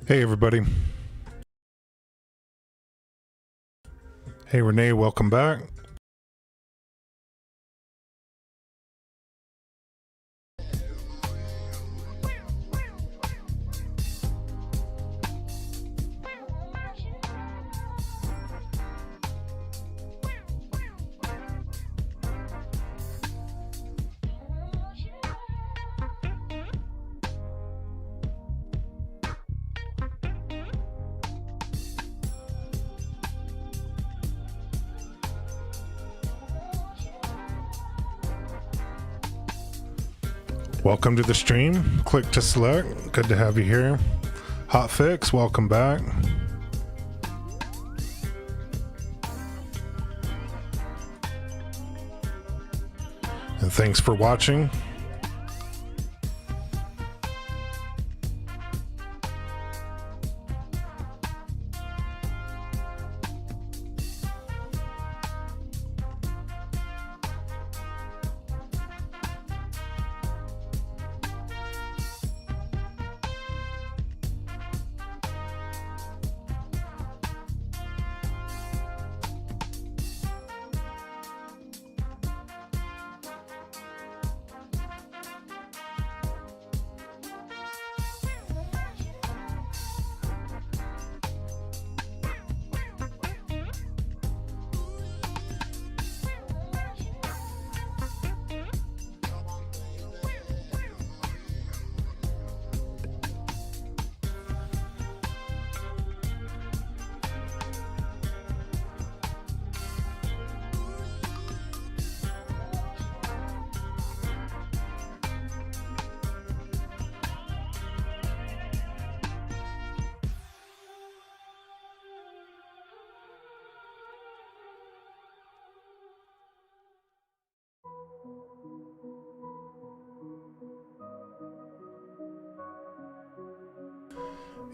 Hey everybody. Hey Renee, welcome back. Welcome to the stream. Click to select. Good to have you here. Hotfix, welcome back. And thanks for watching.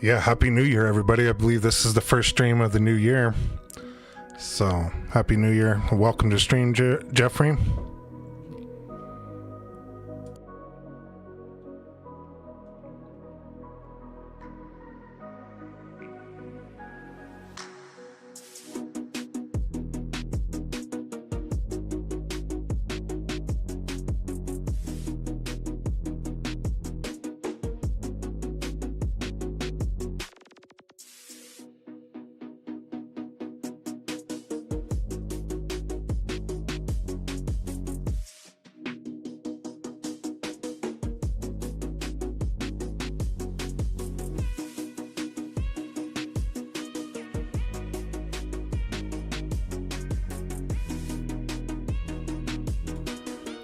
Yeah, Happy New Year, everybody. I believe this is the first stream of the new year. So, Happy New Year. Welcome to stream, Jeffrey.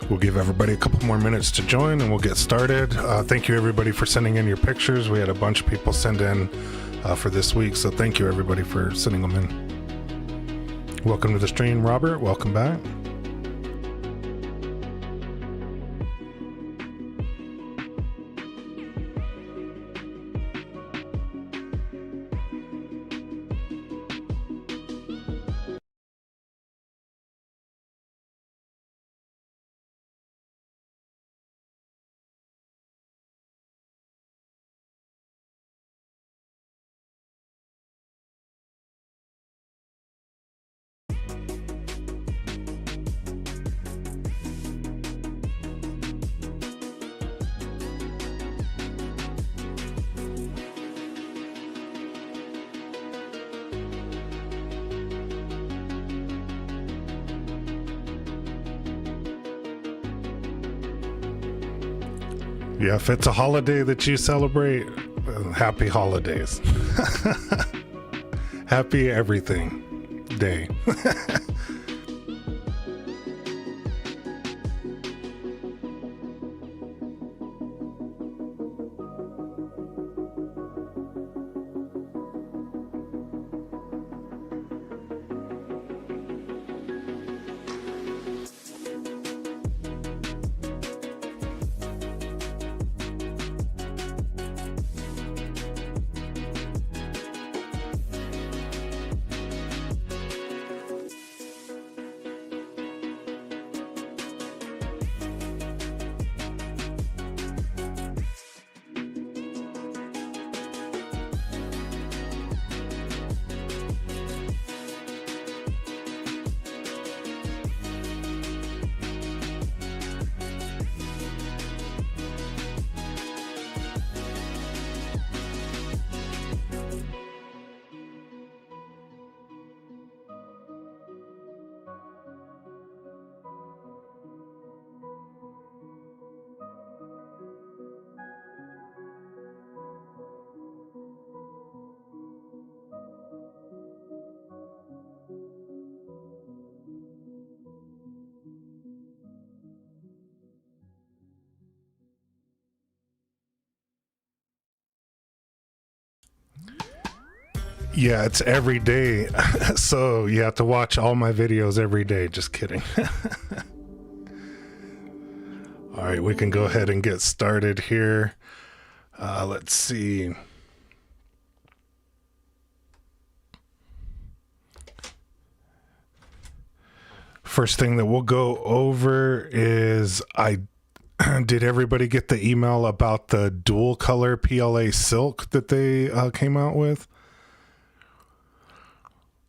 We'll give everybody a couple more minutes to join and we'll get started. Thank you everybody for sending in your pictures. We had a bunch of people send in for this week, so thank you everybody for sending them in. Welcome to the stream, Robert. Welcome back. Yeah, if it's a holiday that you celebrate, happy holidays. Happy everything day. Yeah, it's every day. So you have to watch all my videos every day. Just kidding. All right, we can go ahead and get started here. Let's see. First thing that we'll go over is did everybody get the email about the dual color PLA silk that they came out with?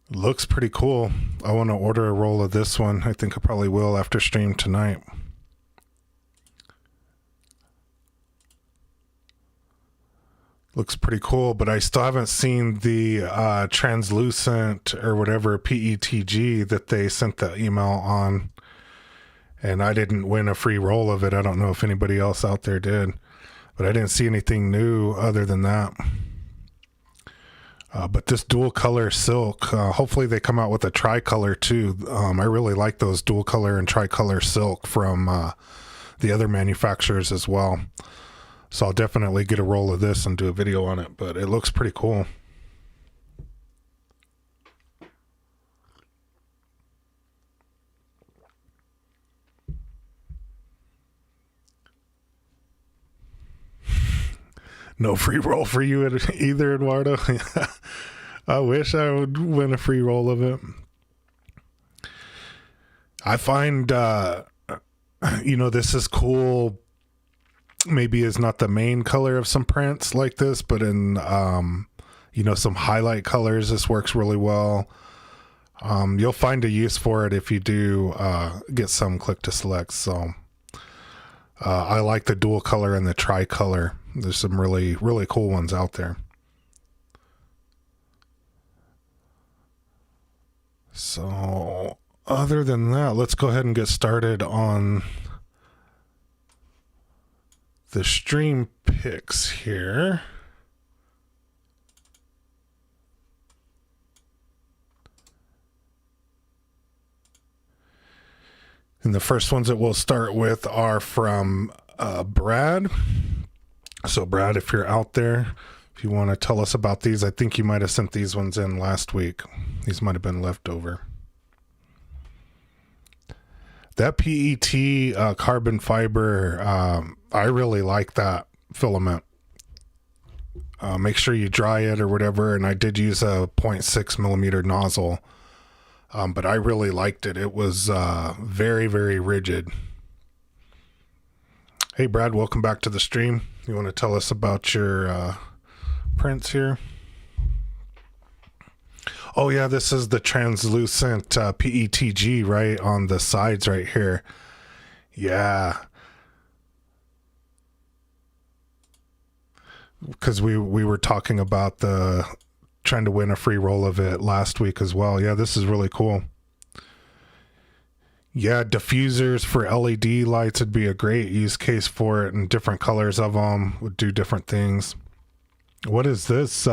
Looks pretty cool. I want to order a roll of this one. I think I probably will after stream tonight. Looks pretty cool, but I still haven't seen the translucent or whatever PETG that they sent the email on. And I didn't win a free roll of it. I don't know if anybody else out there did, but I didn't see anything new other than that. But this dual color silk, hopefully they come out with a tricolor too. I really like those dual color and tricolor silk from the other manufacturers as well. So I'll definitely get a roll of this and do a video on it, but it looks pretty cool. No free roll for you either, Eduardo. I wish I would win a free roll of it. I find, this is cool. Maybe is not the main color of some prints like this, but in, some highlight colors, this works really well. You'll find a use for it if you do get some click to select. So I like the dual color and the tricolor. There's some really, really cool ones out there. So other than that, let's go ahead and get started on the stream picks here. And the first ones that we'll start with are from Brad. So Brad, if you're out there, if you want to tell us about these, I think you might have sent these ones in last week. These might have been left over. That PET carbon fiber, I really like that filament. Make sure you dry it or whatever. And I did use a 0.6 millimeter nozzle, but I really liked it. It was very, very rigid. Hey, Brad, welcome back to the stream. You want to tell us about your prints here? Oh, yeah, this is the translucent PETG, right, on the sides right here. Yeah. Because we were talking about trying to win a free roll of it last week as well. Yeah, this is really cool. Yeah, diffusers for LED lights would be a great use case for it, and different colors of them would do different things. What is this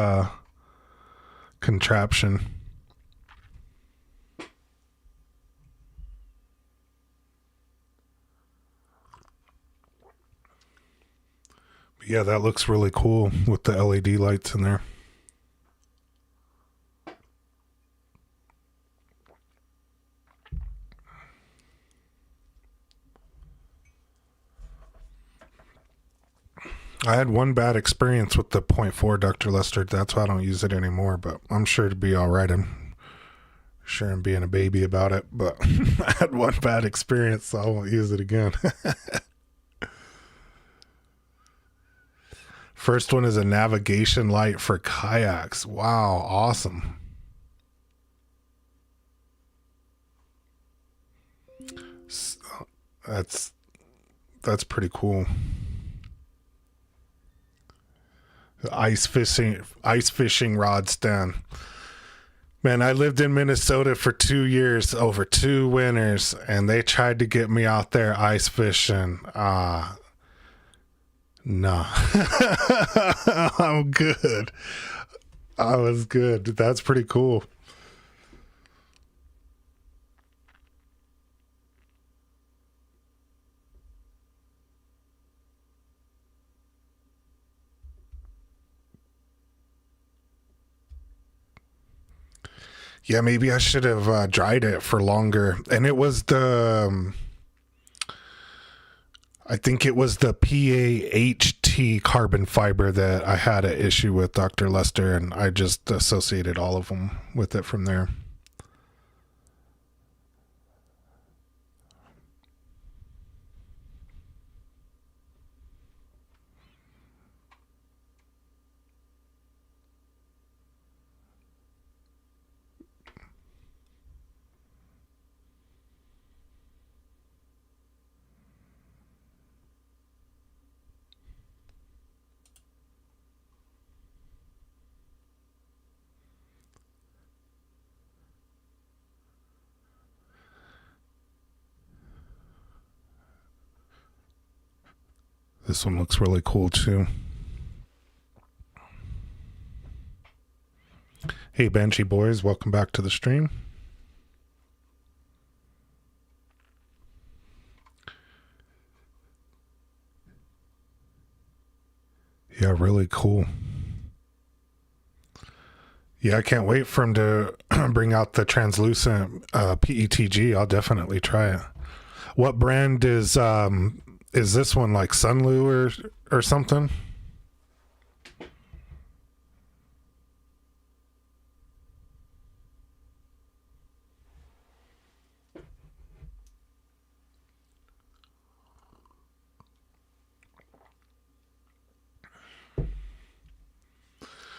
contraption? Yeah, that looks really cool with the LED lights in there. I had one bad experience with the 0.4 Dr. Lester. That's why I don't use it anymore, but I'm sure to be all right. I'm sure I'm being a baby about it, but I had one bad experience, so I won't use it again. First one is a navigation light for kayaks. Wow, awesome. That's pretty cool. Ice fishing rod stand. Man, I lived in Minnesota for 2 years, over 2 winters, and they tried to get me out there ice fishing. Nah. I'm good. I was good. That's pretty cool. Yeah, maybe I should have dried it for longer. And it was I think it was the PAHT carbon fiber that I had an issue with, Dr. Lester, and I just associated all of them with it from there. This one looks really cool too. Hey, Banshee boys, welcome back to the stream. Yeah, really cool. Yeah, I can't wait for him to bring out the translucent PETG. I'll definitely try it. What brand is this one, like Sunlu or something?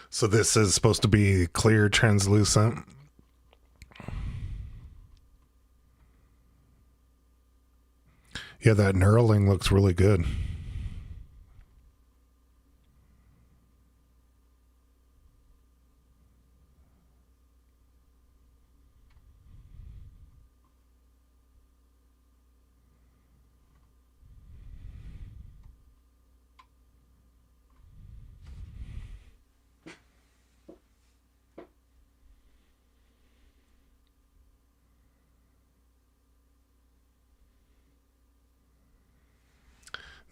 So this is supposed to be clear translucent. Yeah, that knurling looks really good.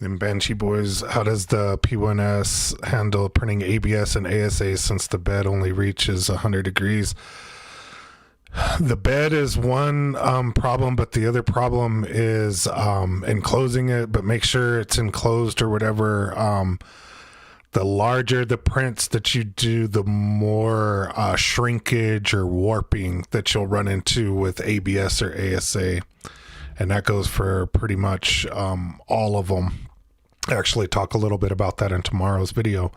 Then Banshee boys, how does the P1S handle printing ABS and ASA since the bed only reaches 100 degrees? The bed is one problem, but the other problem is enclosing it, but make sure it's enclosed or whatever. The larger the prints that you do, the more shrinkage or warping that you'll run into with ABS or ASA. And that goes for pretty much all of them. I actually talk a little bit about that in tomorrow's video.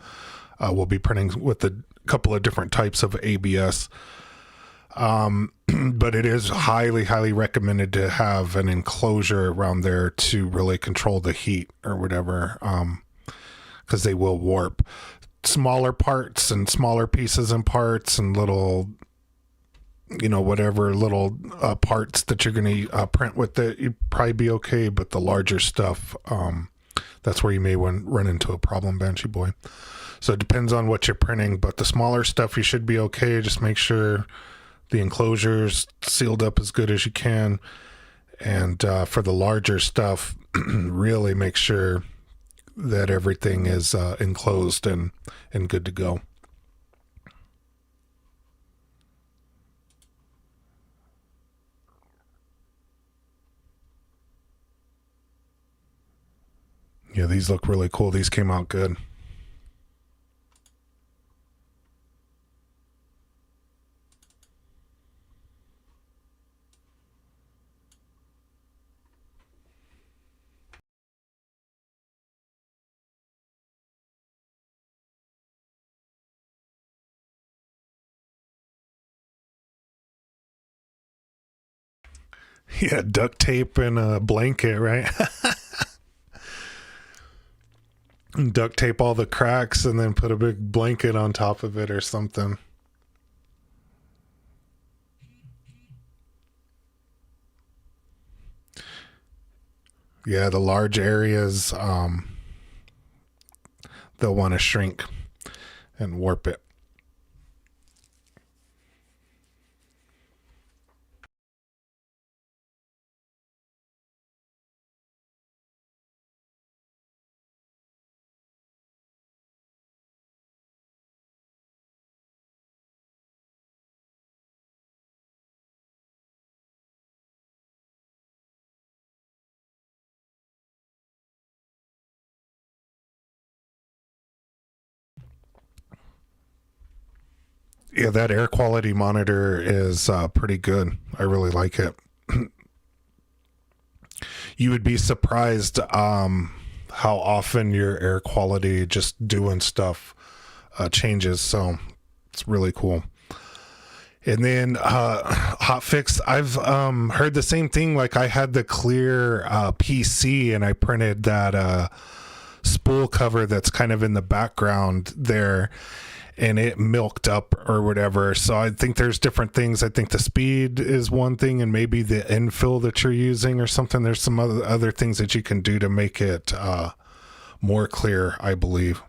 We'll be printing with a couple of different types of ABS. But it is highly, highly recommended to have an enclosure around there to really control the heat or whatever, because they will warp. Smaller parts and smaller pieces and parts and little, whatever little parts that you're going to print with it, you'd probably be okay. But the larger stuff, that's where you may run into a problem, Banshee boy. So it depends on what you're printing, but the smaller stuff you should be okay. Just make sure the enclosure's sealed up as good as you can. And for the larger stuff, really make sure that everything is enclosed and good to go. Yeah, these look really cool. These came out good. Yeah, duct tape and a blanket, right? Duct tape all the cracks and then put a big blanket on top of it or something. Yeah, the large areas, they'll want to shrink and warp it. Yeah, that air quality monitor is pretty good. I really like it. You would be surprised how often your air quality just doing stuff changes. So it's really cool. And then hotfix, I've heard the same thing. Like I had the clear PC and I printed that spool cover that's kind of in the background there, and it milked up or whatever. So I think there's different things. I think the speed is one thing, and maybe the infill that you're using or something. There's some other things that you can do to make it more clear, I believe.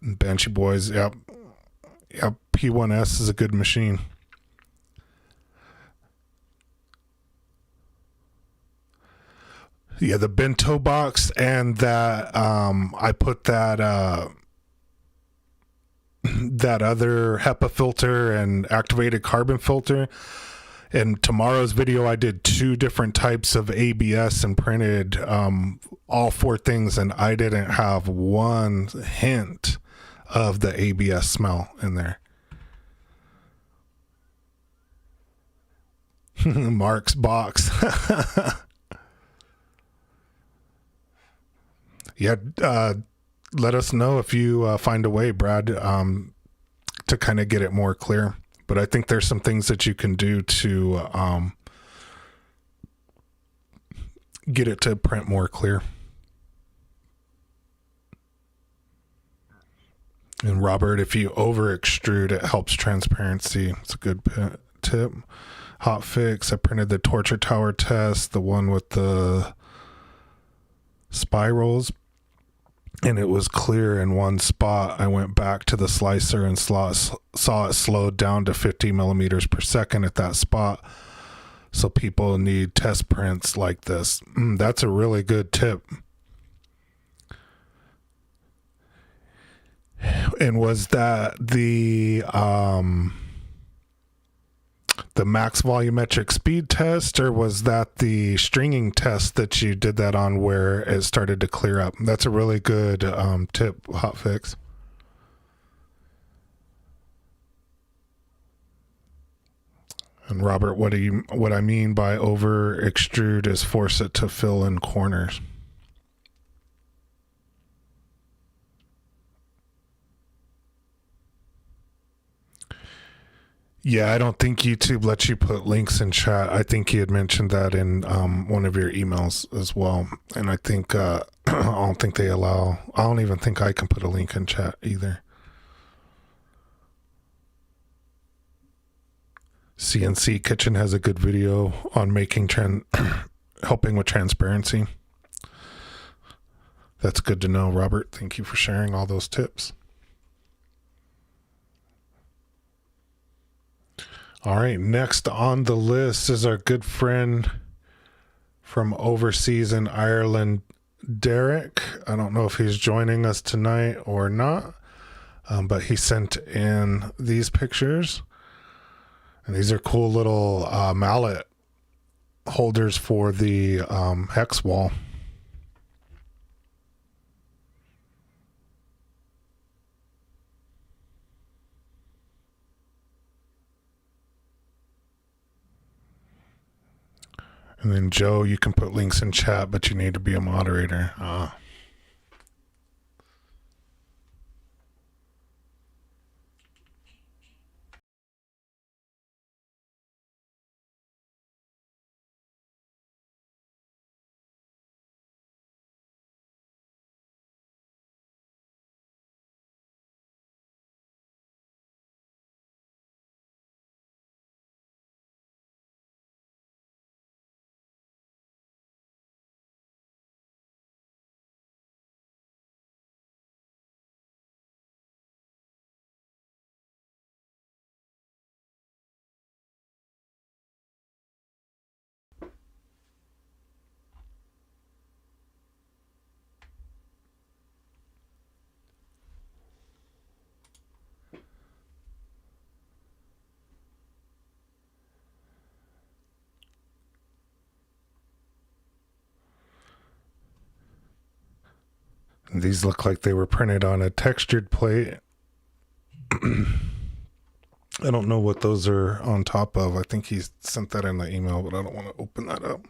Banshee Boys, yep. Yep, P1S is a good machine. Yeah, the bento box, and that I put that that other HEPA filter and activated carbon filter. In tomorrow's video, I did 2 different types of ABS and printed all 4 things, and I didn't have one hint of the ABS smell in there. Mark's box. Yeah, let us know if you find a way, Brad, to kind of get it more clear. But I think there's some things that you can do to get it to print more clear. And Robert, if you over extrude, it helps transparency. It's a good tip. Hot fix. I printed the torture tower test, the one with the spirals, and it was clear in one spot. I went back to the slicer and saw it slowed down to 50 millimeters per second at that spot. So people need test prints like this. That's a really good tip. And was that the max volumetric speed test, or was that the stringing test that you did that on where it started to clear up? That's a really good tip, hotfix. And Robert, what I mean by over extrude is force it to fill in corners. Yeah, I don't think YouTube lets you put links in chat. I think you had mentioned that in one of your emails as well. And I think, I don't think they allow, I don't even think I can put a link in chat either. CNC Kitchen has a good video on making, helping with transparency. That's good to know, Robert. Thank you for sharing all those tips. All right, next on the list is our good friend from overseas in Ireland, Derek. I don't know if he's joining us tonight or not, but he sent in these pictures. And these are cool little mallet holders for the hex wall. And then Joe, you can put links in chat, but you need to be a moderator. These look like they were printed on a textured plate I don't know what those are on top of. I think he sent that in the email, but I don't want to open that up.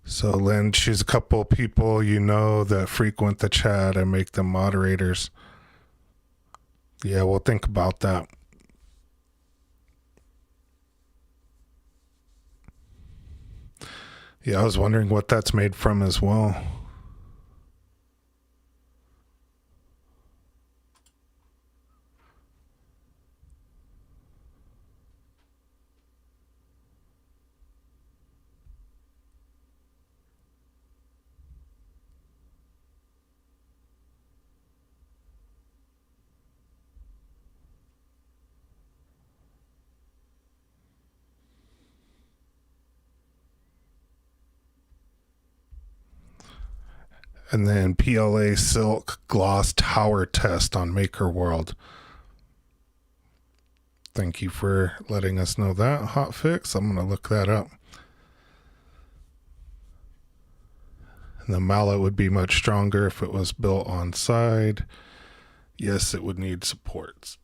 So Lynn, choose a couple people you know that frequent the chat and make them moderators. Yeah, we'll think about that. Yeah, I was wondering what that's made from as well. And then PLA Silk Gloss Tower Test on Maker World. Thank you for letting us know that, Hotfix. I'm going to look that up. And the mallet would be much stronger if it was built on side. Yes, it would need supports.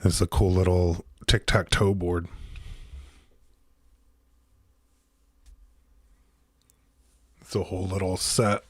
This is a cool little tic-tac-toe board. It's a whole little set.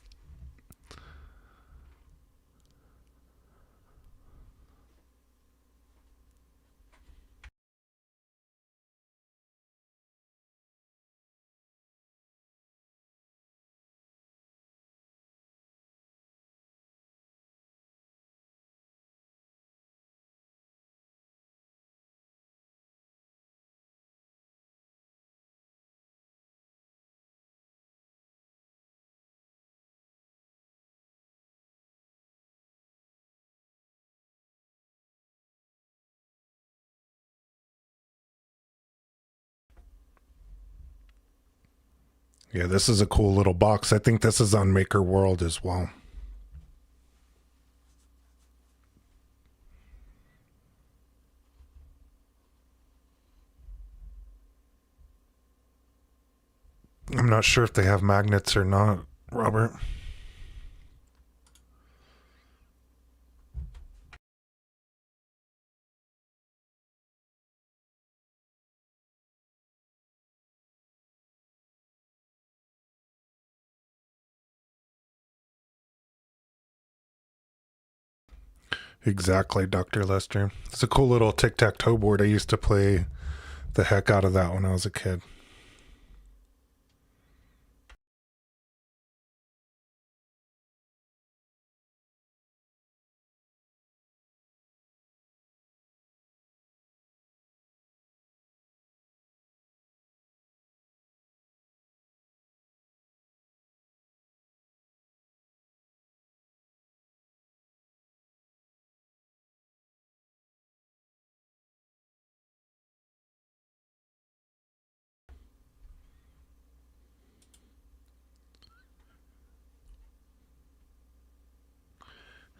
Yeah, this is a cool little box. I think this is on Maker World as well. I'm not sure if they have magnets or not, Robert. Exactly, Dr. Lester. It's a cool little tic-tac-toe board. I used to play the heck out of that when I was a kid.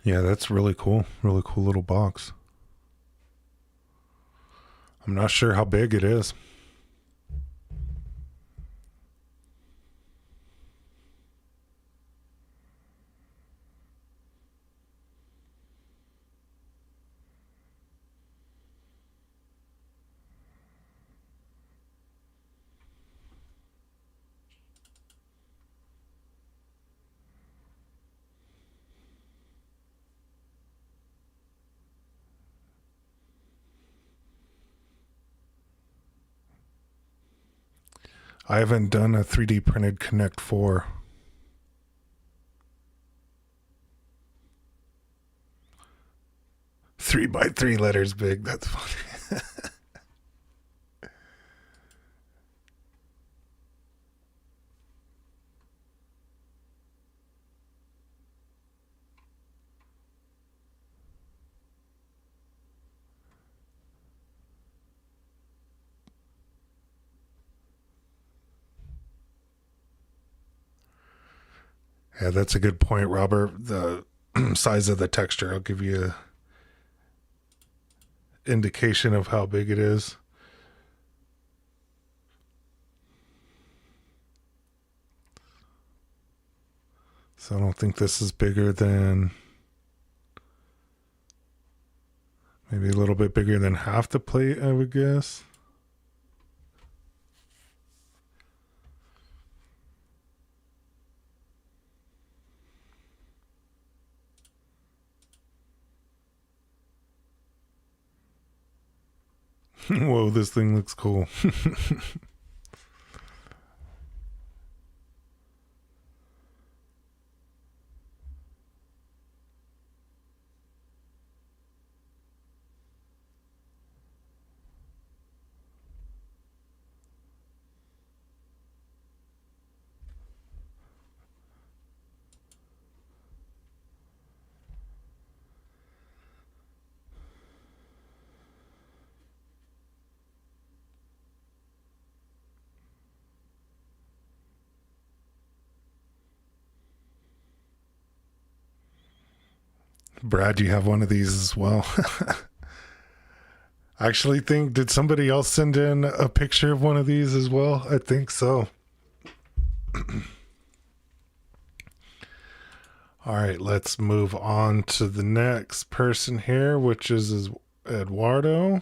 Yeah, that's really cool. Really cool little box. I'm not sure how big it is. I haven't done a 3D printed Connect 4. Three by three letters big. That's funny. Yeah, that's a good point, Robert. The size of the texture, I'll give you an indication of how big it is. So I don't think this is bigger than, maybe a little bit bigger than half the plate, I would guess. Whoa, this thing looks cool. Brad, you have one of these as well. I actually think, did somebody else send in a picture of one of these as well? I think so. All right, let's move on to the next person here, which is Eduardo.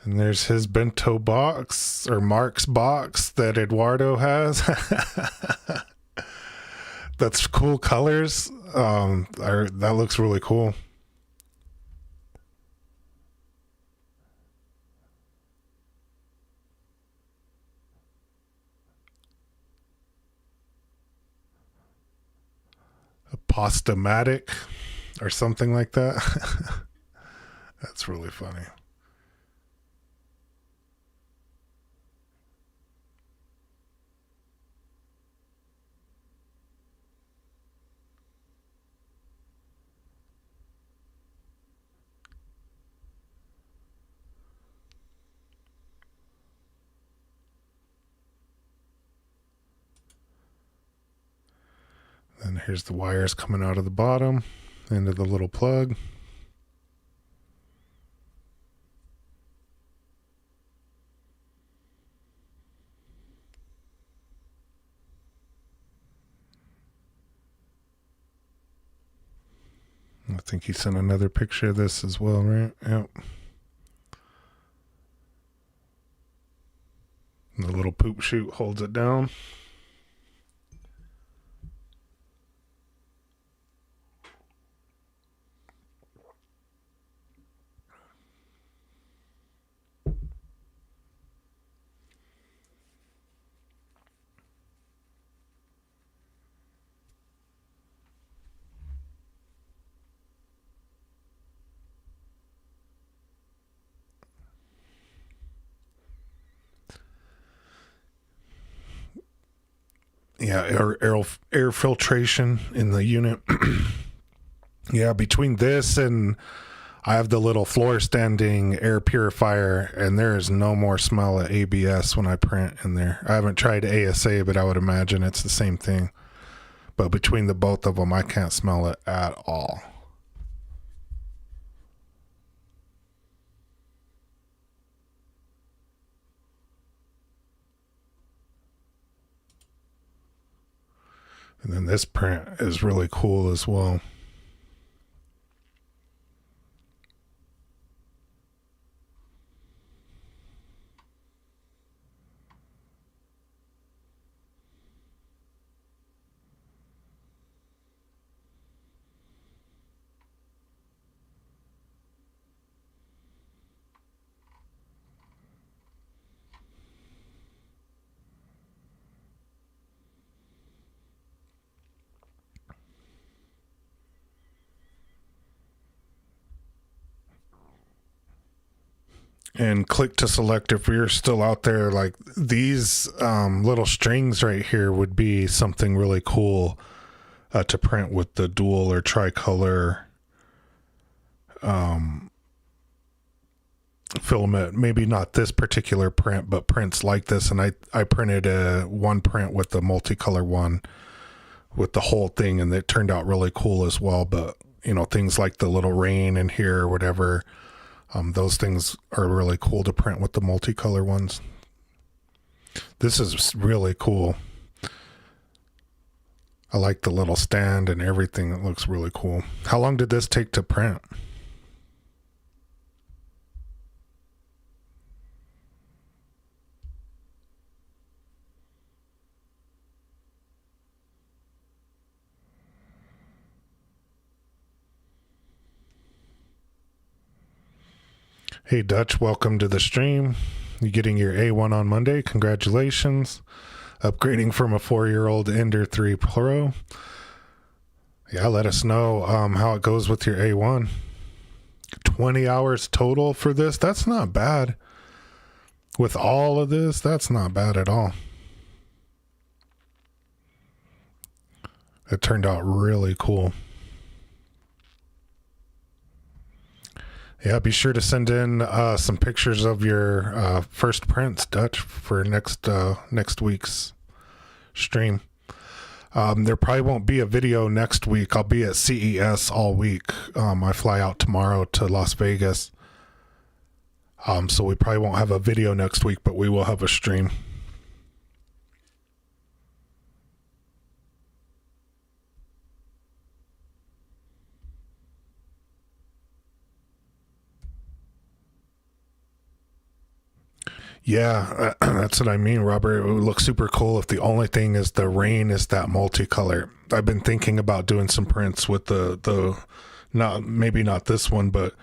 And there's his bento box, or Mark's box that Eduardo has. That's cool colors. That looks really cool. A Postamatic or something like that. That's really funny. And here's the wires coming out of the bottom into the little plug. I think he sent another picture of this as well, right? Yep. And the little poop chute holds it down. Yeah, air filtration in the unit. Yeah, between this and I have the little floor standing air purifier, and there is no more smell of ABS when I print in there. I haven't tried ASA, but I would imagine it's the same thing. But between the both of them, I can't smell it at all. And then this print is really cool as well. And click to select if you're still out there. Like these little strings right here would be something really cool to print with the dual or tricolor filament, maybe not this particular print, but prints like this. And I printed one print with the multicolor one with the whole thing, and it turned out really cool as well. But you know, things like the little rain in here or whatever, those things are really cool to print with the multicolor ones. This is really cool. I like the little stand and everything. It looks really cool. How long did this take to print? Hey Dutch, welcome to the stream. You getting your A1 on Monday? Congratulations. Upgrading from a 4-year-old Ender 3 Pro. Yeah, let us know how it goes with your A1. 20 hours total for this. That's not bad. With all of this, that's not bad at all. It turned out really cool. Yeah, be sure to send in some pictures of your first prints, Dutch, for next week's stream. There probably won't be a video next week. I'll be at CES all week. I fly out tomorrow to Las Vegas. So we probably won't have a video next week, but we will have a stream. Yeah, that's what I mean, Robert. It would look super cool if the only thing is the rain is that multicolor. I've been thinking about doing some prints with the not, maybe not this one, but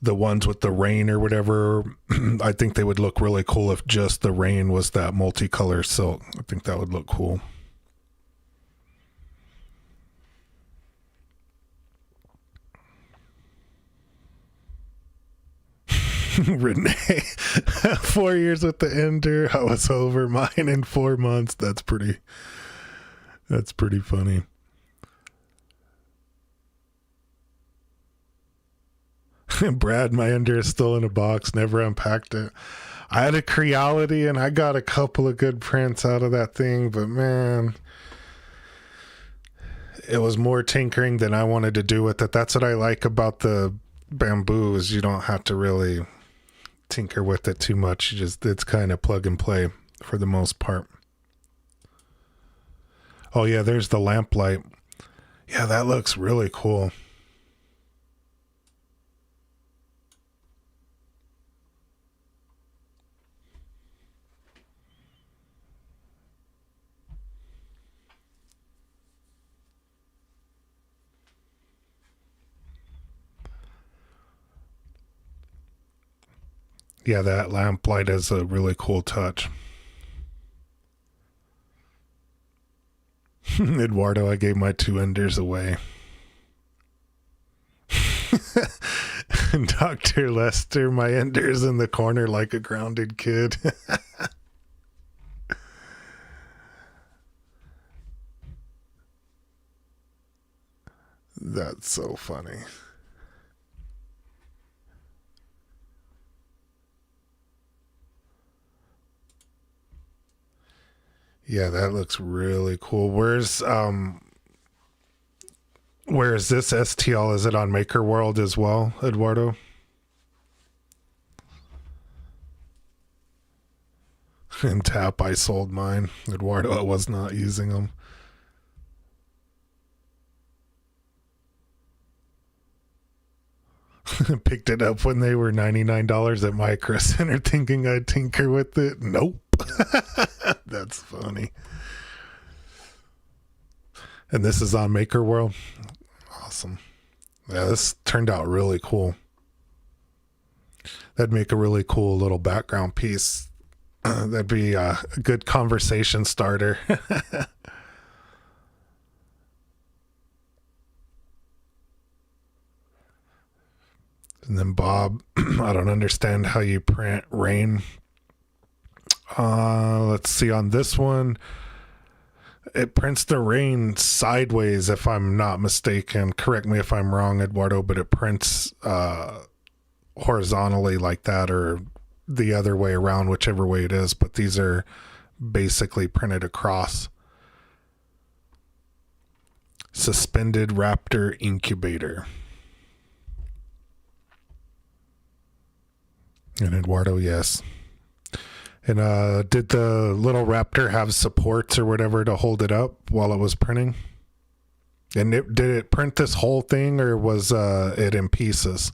the ones with the rain or whatever. I think they would look really cool if just the rain was that multicolor silk. I think that would look cool. Renee, 4 years with the Ender. I was over mine in 4 months. That's pretty funny. Brad, my Ender is still in a box. Never unpacked it. I had a Creality and I got a couple of good prints out of that thing, but man, it was more tinkering than I wanted to do with it. That's what I like about the Bambu, is you don't have to really tinker with it too much. It's kind of plug and play for the most part. Oh yeah, there's the lamplight. Yeah, that looks really cool. Yeah, that lamplight is a really cool touch. Eduardo, I gave my 2 Enders away. Dr. Lester, my Ender's in the corner like a grounded kid. That's so funny. Yeah, that looks really cool. Where is this STL? Is it on Maker World as well, Eduardo? In Tap, I sold mine. Eduardo was not using them. Picked it up when they were $99 at Micro Center thinking I'd tinker with it. Nope. That's funny. And this is on Maker World. Awesome. Yeah, this turned out really cool. That'd make a really cool little background piece. That'd be a good conversation starter. And then Bob, I don't understand how you print rain. Let's see, on this one, it prints the rain sideways, if I'm not mistaken. Correct me if I'm wrong, Eduardo, but it prints horizontally like that or the other way around, whichever way it is, but these are basically printed across. Suspended raptor incubator. And Eduardo, yes. And did the little raptor have supports or whatever to hold it up while it was printing? And did it print this whole thing, or was it in pieces?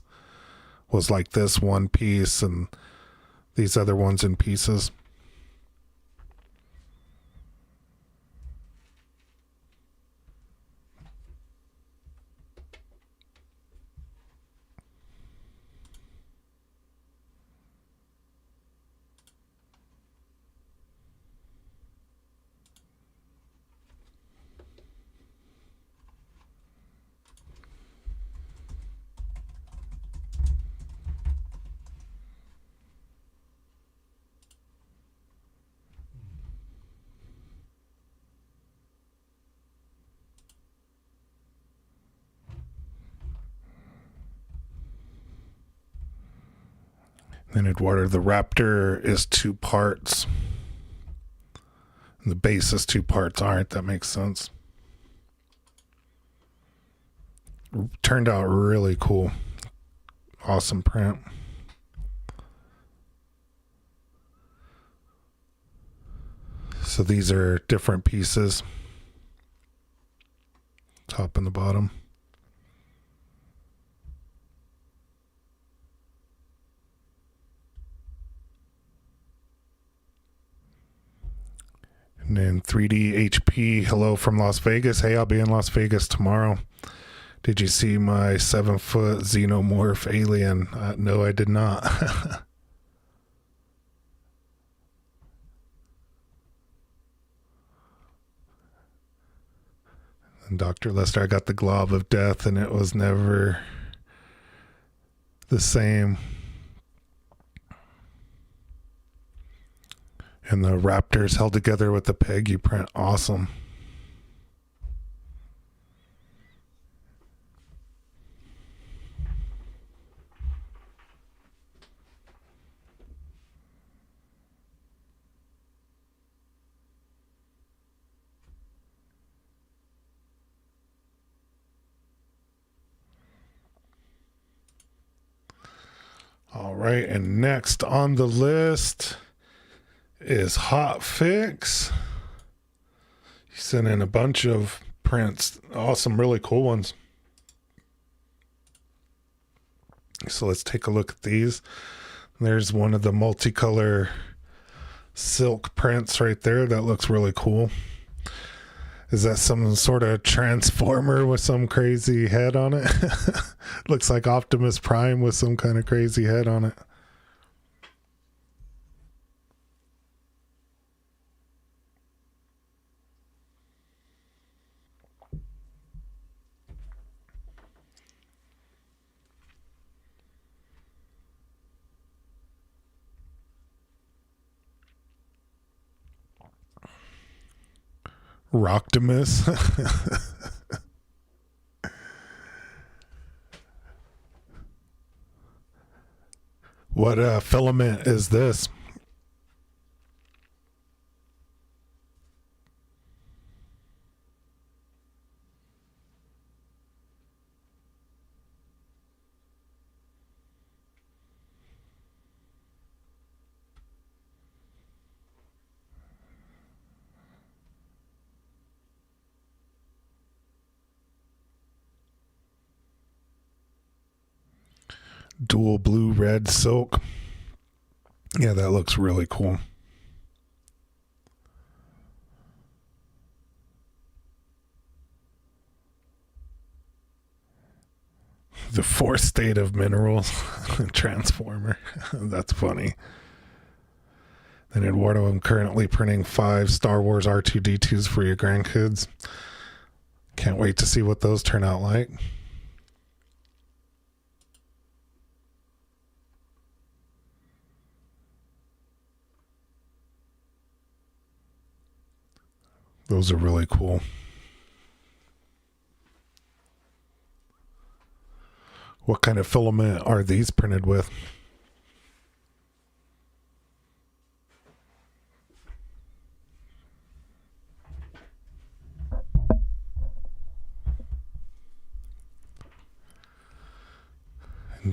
Was like this one piece and these other ones in pieces? And Eduardo, the raptor is 2 parts. And the base is 2 parts. All right, that makes sense. Turned out really cool. Awesome print. So these are different pieces. Top and the bottom. And then 3D HP, hello from Las Vegas. Hey, I'll be in Las Vegas tomorrow. Did you see my 7-foot xenomorph alien? No, I did not. And Dr. Lester, I got the glob of death and it was never the same. And the raptors held together with the Peggy print. Awesome. All right, and next on the list is Hot Fix. He sent in a bunch of prints. Awesome, really cool ones. So let's take a look at these. There's one of the multicolor silk prints right there. That looks really cool. Is that some sort of transformer with some crazy head on it? Looks like Optimus Prime with some kind of crazy head on it. Rocktimus. What filament is this? Dual blue red silk. Yeah, that looks really cool. The fourth state of minerals. Transformer. That's funny. And Eduardo, I'm currently printing 5 Star Wars R2-D2s for your grandkids. Can't wait to see what those turn out like. Those are really cool. What kind of filament are these printed with?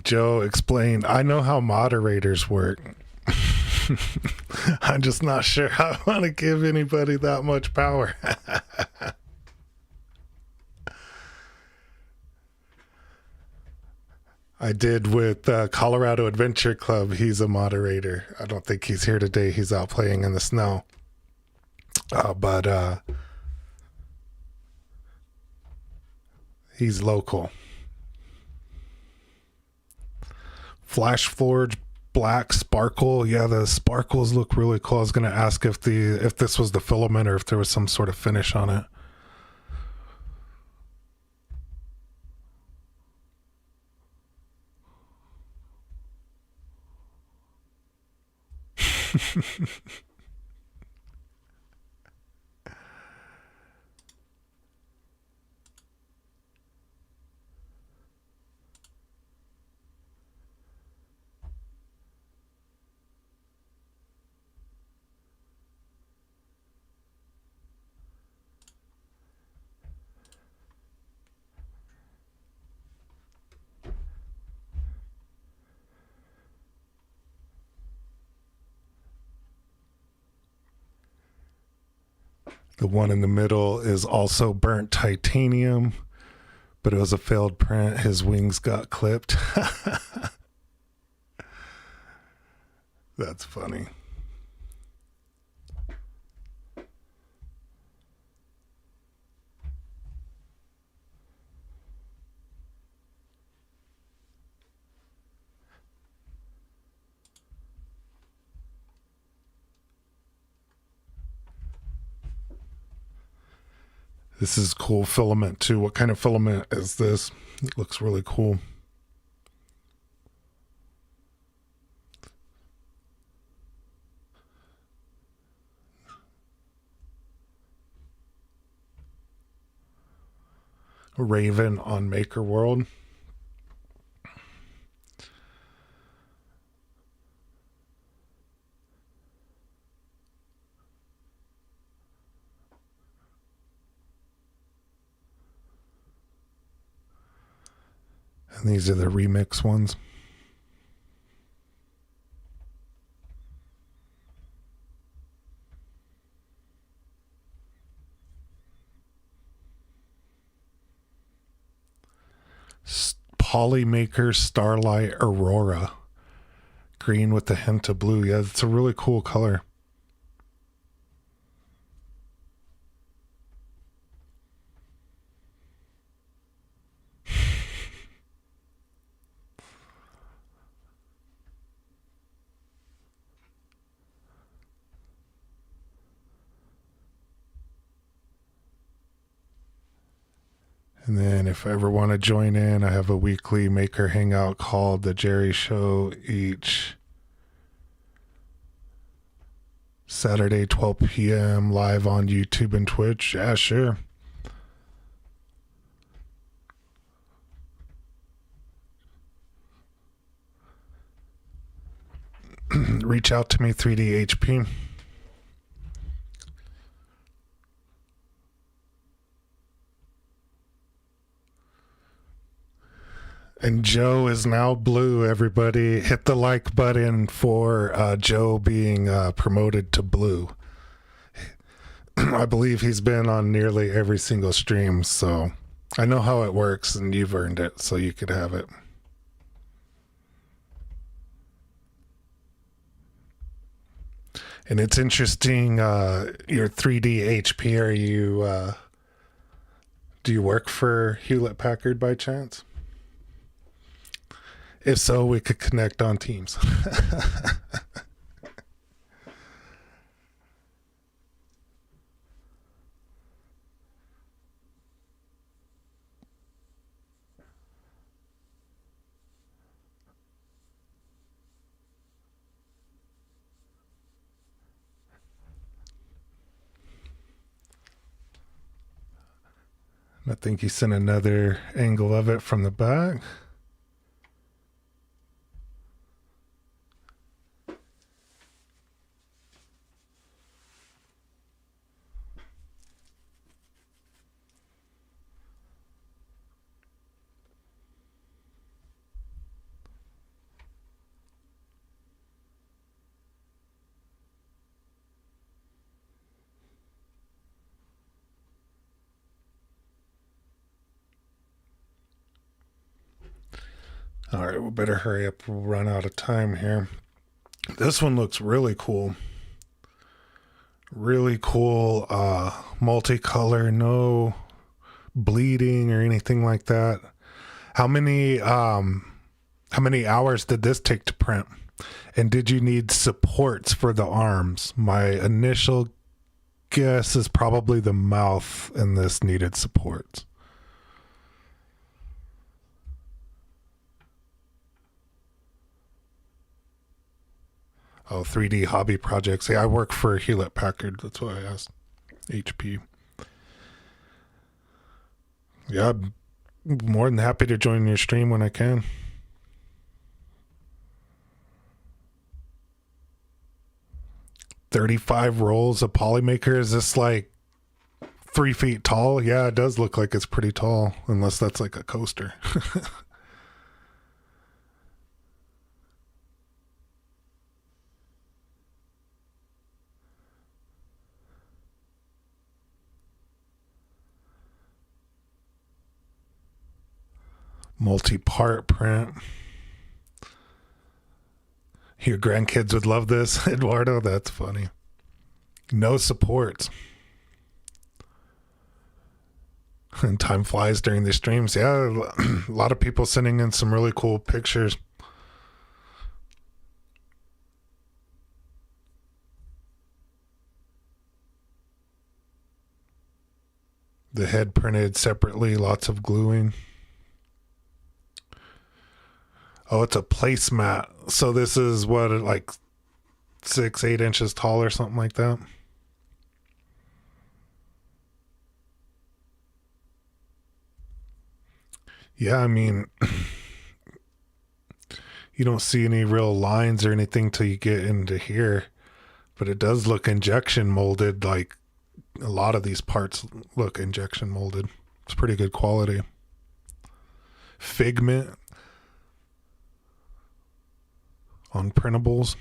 Joe explained, I know how moderators work. I'm just not sure I want to give anybody that much power. I did with Colorado Adventure Club. He's a moderator. I don't think he's here today. He's out playing in the snow. But he's local. Flash Forge Black Sparkle. Yeah, the sparkles look really cool. I was going to ask if this was the filament or if there was some sort of finish on it. The one in the middle is also burnt titanium, but it was a failed print. His wings got clipped. That's funny. This is cool filament too. What kind of filament is this? It looks really cool. Raven on Maker World. And these are the remix ones. Polymaker Starlight Aurora. Green with a hint of blue. Yeah, it's a really cool color. And then if I ever want to join in, I have a weekly maker hangout called The Jerry Show each Saturday, 12 p.m. live on YouTube and Twitch. Yeah, sure. Reach out to me, 3DHP. And Joe is now blue, everybody. Hit the like button for Joe being promoted to blue. I believe he's been on nearly every single stream, so I know how it works, and you've earned it, so you could have it. And it's interesting, your 3D HP, are you, do you work for Hewlett-Packard by chance? If so, we could connect on Teams. I think he sent another angle of it from the back. All right, we better hurry up. We'll run out of time here. This one looks really cool. Really cool, multicolor, no bleeding or anything like that. How many hours did this take to print? And did you need supports for the arms? My initial guess is probably the mouth and this needed supports. Oh, 3D hobby projects. Yeah, I work for Hewlett Packard. That's why I asked. HP. Yeah, I'm more than happy to join your stream when I can. $35 rolls of Polymaker. Is this like 3 feet tall? Yeah, it does look like it's pretty tall, unless that's like a coaster. Multi-part print. Your grandkids would love this, Eduardo. That's funny. No supports. And time flies during the streams. Yeah, a lot of people sending in some really cool pictures. The head printed separately, lots of gluing. Oh, it's a placemat. So this is what, like 6-8 inches tall or something like that. Yeah, I mean, you don't see any real lines or anything till you get into here, but it does look injection molded. Like a lot of these parts look injection molded. It's pretty good quality. Figment on printables.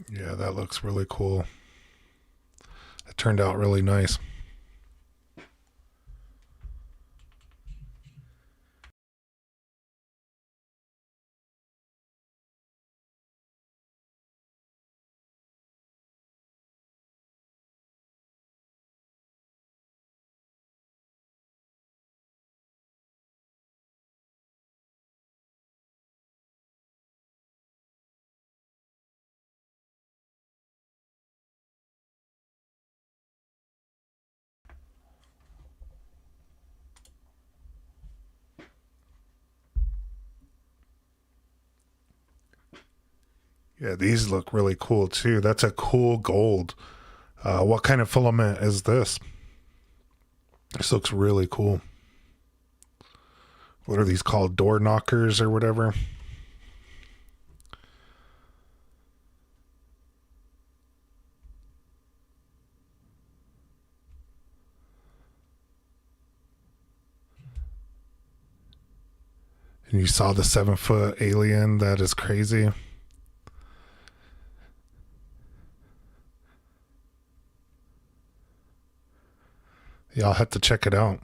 Yeah, that looks really cool. It turned out really nice. Yeah, these look really cool too. That's a cool gold. What kind of filament is this? This looks really cool. What are these called? Door knockers or whatever? And you saw the 7-foot alien. That is crazy. Yeah, I'll have to check it out.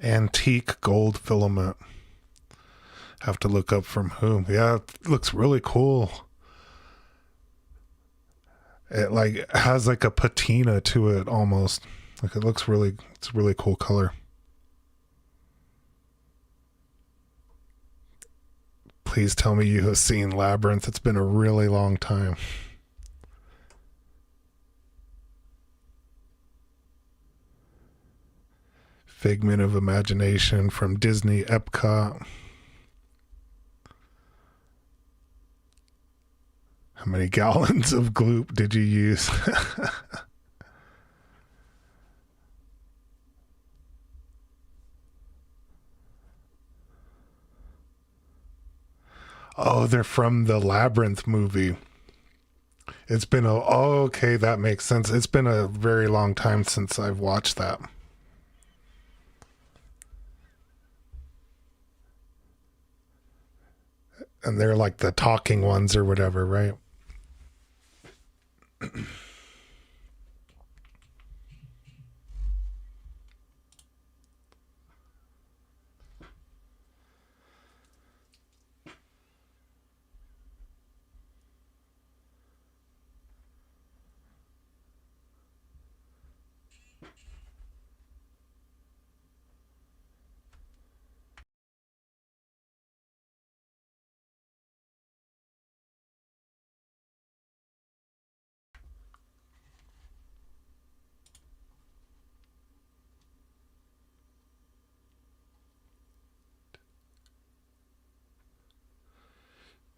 Antique gold filament. Have to look up from whom. Yeah, it looks really cool. It like has like a patina to it almost. Like it looks really, it's a really cool color. Please tell me you have seen Labyrinth. It's been a really long time. Figment of Imagination from Disney Epcot. How many gallons of gloop did you use? Oh, they're from the Labyrinth movie. It's been a, oh, okay, that makes sense. It's been a very long time since I've watched that. And they're like the talking ones or whatever, right?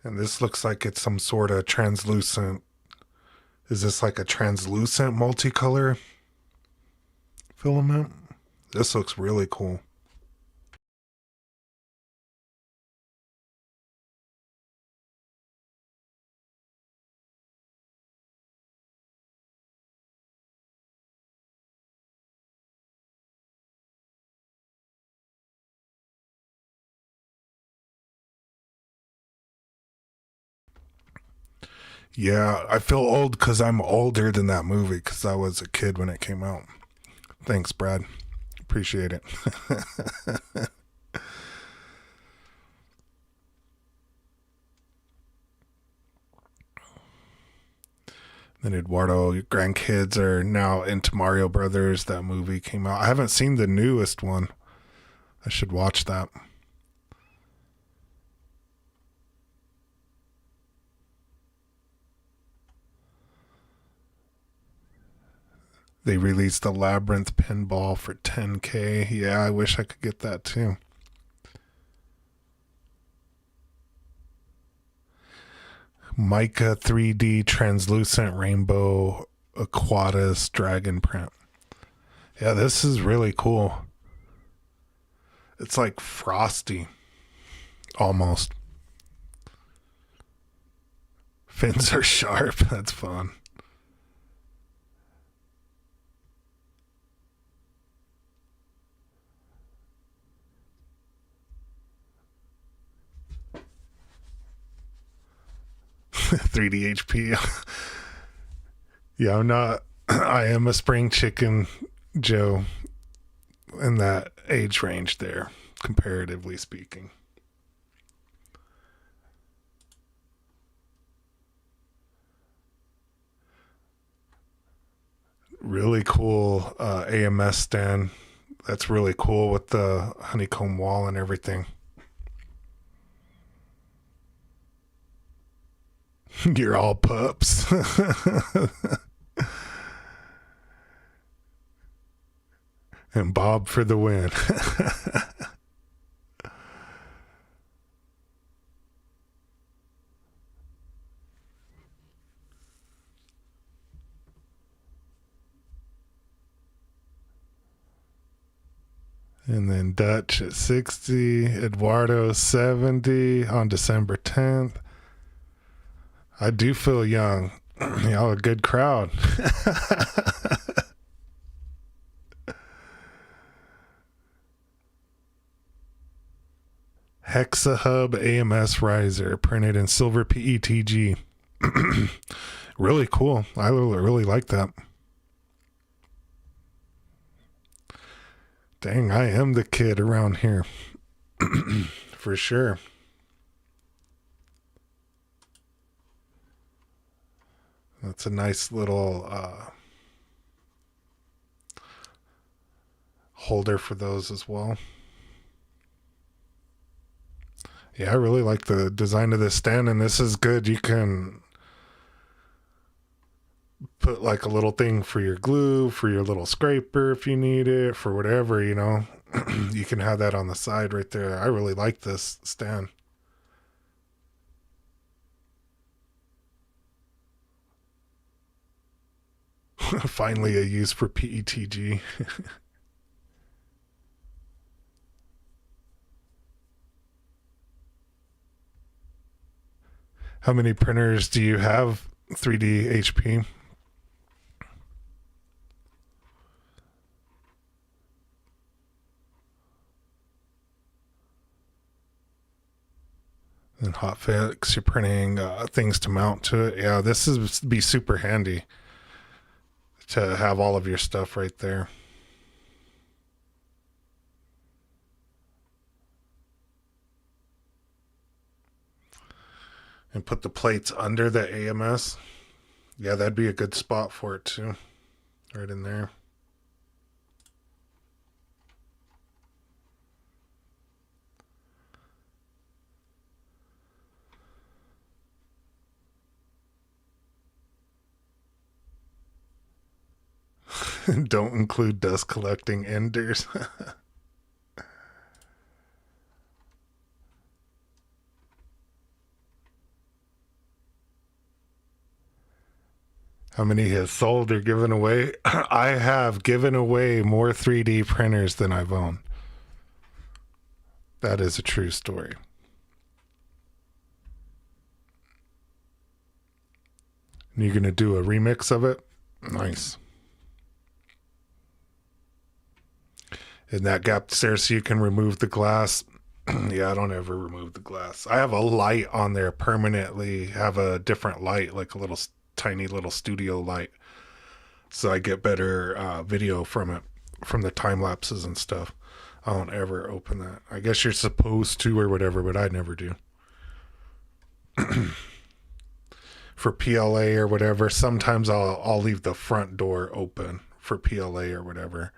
And this looks like it's some sort of translucent. Is this like a translucent multicolor filament? This looks really cool. Yeah, I feel old because I'm older than that movie because I was a kid when it came out. Thanks, Brad. Appreciate it. Then Eduardo, your grandkids are now into Mario Brothers. That movie came out. I haven't seen the newest one. I should watch that. They released the Labyrinth pinball for 10K. Yeah, I wish I could get that too. Mica 3D translucent rainbow Aquatis dragon print. Yeah, this is really cool. It's like frosty, almost. Fins are sharp. That's fun. Three D HP. Yeah, I'm not. I am a spring chicken, Joe, in that age range there, comparatively speaking. Really cool AMS stand. That's really cool with the honeycomb wall and everything. You're all pups. And Bob for the win. And then Dutch at 60, Eduardo 70 on December 10th. I do feel young. Y'all a good crowd. Hexahub AMS riser printed in silver PETG. Really cool. I really like that. Dang, I am the kid around here. For sure. That's a nice little holder for those as well. Yeah, I really like the design of this stand, and this is good. You can put like a little thing for your glue, for your little scraper if you need it, for whatever, you know. You can have that on the side right there. I really like this stand. Finally a use for PETG. How many printers do you have 3D HP. And hotfix, you're printing things to mount to it. Yeah, this is be super handy to have all of your stuff right there. And put the plates under the AMS. Yeah, that'd be a good spot for it too. Right in there. Don't include dust collecting enders. How many have sold or given away? I have given away more 3D printers than I've owned. That is a true story. And you're going to do a remix of it? Nice. In that gap there so you can remove the glass. Yeah, I don't ever remove the glass. I have a light on there permanently. Have a different light, like a little tiny little studio light, so I get better video from it, from the time lapses and stuff. I don't ever open that. I guess you're supposed to or whatever, but I never do. For PLA or whatever, sometimes I'll leave the front door open for PLA or whatever.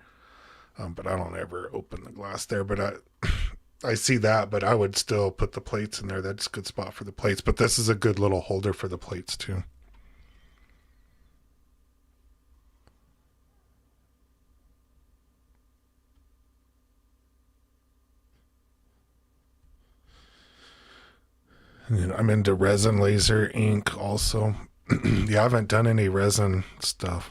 But I don't ever open the glass there. But I see that, but I would still put the plates in there. That's a good spot for the plates. But this is a good little holder for the plates too. And I'm into resin, laser, ink also. Yeah, I haven't done any resin stuff.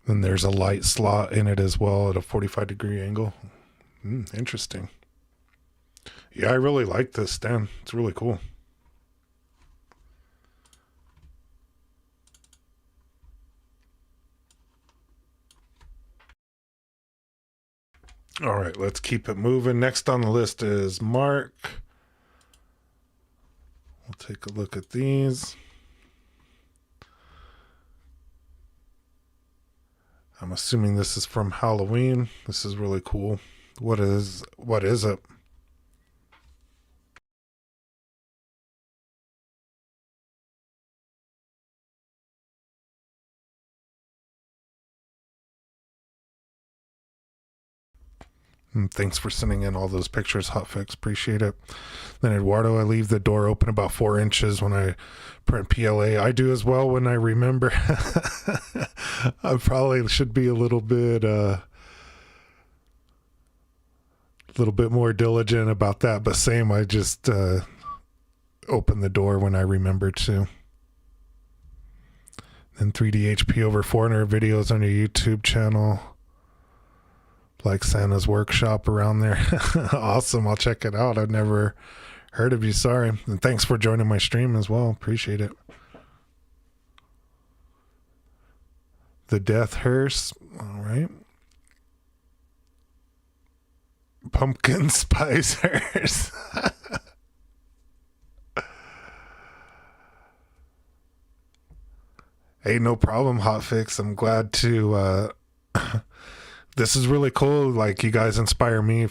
Then there's a light slot in it as well at a 45-degree angle. Interesting. Yeah, I really like this stand. It's really cool. All right, let's keep it moving. Next on the list is Mark. We'll take a look at these. I'm assuming this is from Halloween. This is really cool. What is it? And thanks for sending in all those pictures, Hotfix. Appreciate it. Then Eduardo, I leave the door open about 4 inches when I print PLA. I do as well when I remember. I probably should be a little bit more diligent about that, but same, I just open the door when I remember to. Then 3D HP over 400 videos on your YouTube channel. Like Santa's workshop around there. Awesome. I'll check it out. I've never heard of you. Sorry. And thanks for joining my stream as well. Appreciate it. The Death Hearse. All right. Pumpkin Spice Hearse. Hey, no problem, Hotfix. I'm glad to this is really cool. Like, you guys inspire me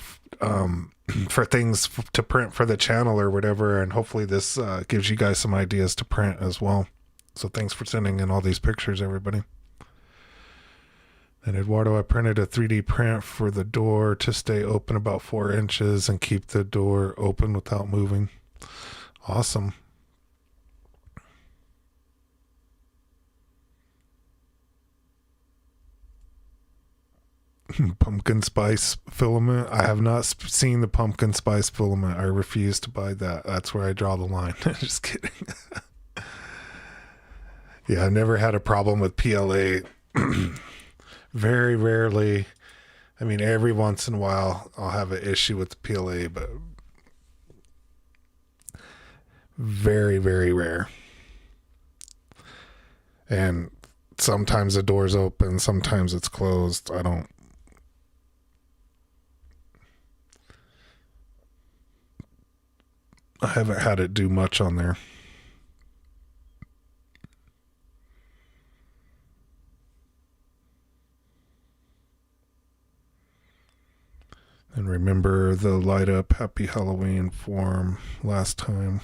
for things to print for the channel or whatever, and hopefully this gives you guys some ideas to print as well. So thanks for sending in all these pictures, everybody. And Eduardo, I printed a 3D print for the door to stay open about 4 inches and keep the door open without moving. Awesome. Pumpkin spice filament. I have not seen the pumpkin spice filament. I refuse to buy that. That's where I draw the line. Just kidding. Yeah, I've never had a problem with PLA. Very rarely. I mean, every once in a while I'll have an issue with the PLA, but Very, very rare. And sometimes the door's open, sometimes it's closed. I haven't had it do much on there. And remember the light up Happy Halloween form last time.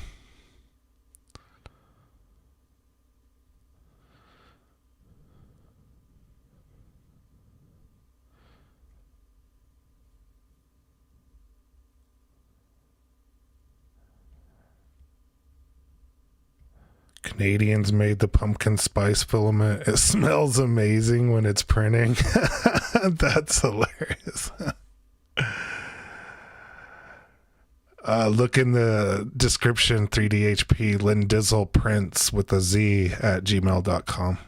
Canadians made the pumpkin spice filament. It smells amazing when it's printing. That's hilarious. Look in the description, 3DHP lendizzleprintz with a Z at gmail.com.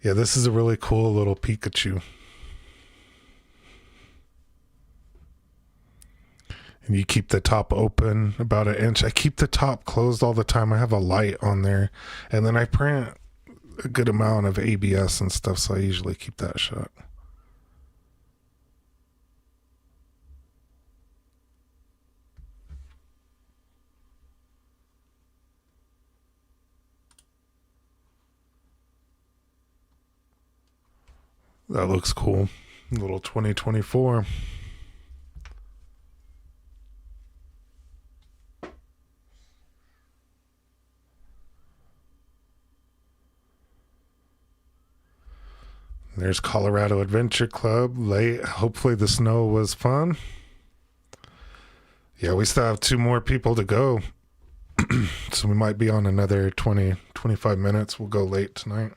Yeah, this is a really cool little Pikachu. And you keep the top open about an inch. I keep the top closed all the time. I have a light on there. And then I print a good amount of ABS and stuff, so I usually keep that shut. That looks cool. A little 2024. There's Colorado Adventure Club late. Hopefully the snow was fun. Yeah, we still have 2 more people to go. So we might be on another 20, 25 minutes. We'll go late tonight.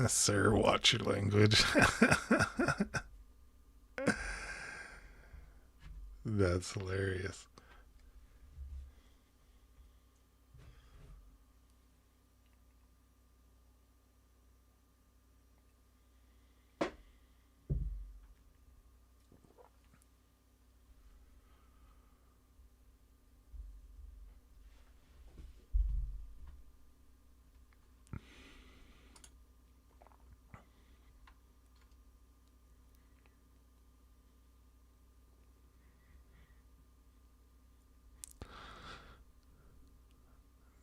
Sir, watch your language. That's hilarious.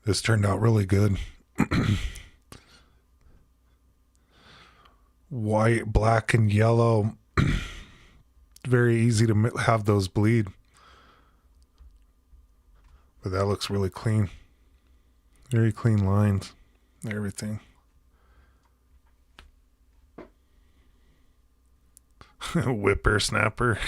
This turned out really good. White, black, and yellow. Very easy to have those bleed. But that looks really clean. Very clean lines. Everything. Whippersnapper.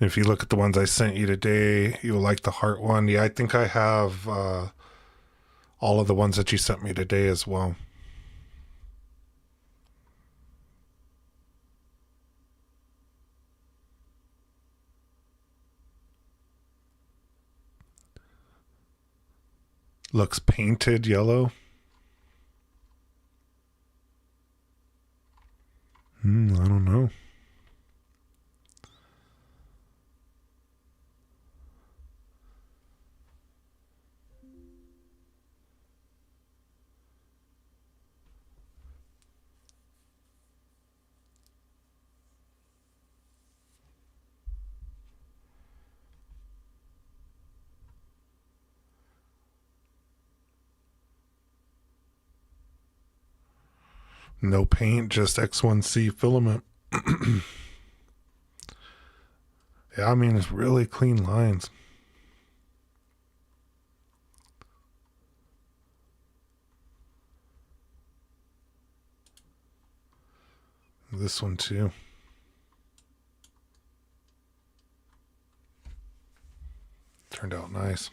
If you look at the ones I sent you today, you'll like the heart one. Yeah, I think I have all of the ones that you sent me today as well. Looks painted yellow. I don't know. No paint, just X1C filament. Yeah, I mean, it's really clean lines. This one too. Turned out nice.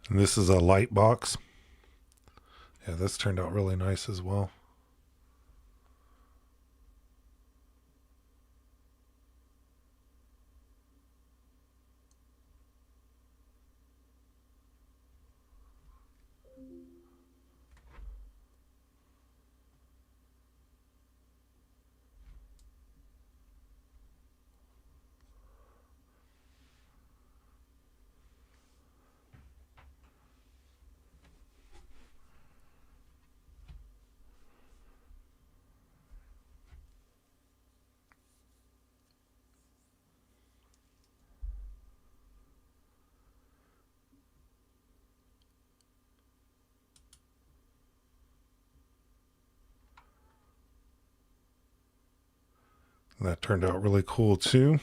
And this is a light box. Yeah, this turned out really nice as well. That turned out really cool too.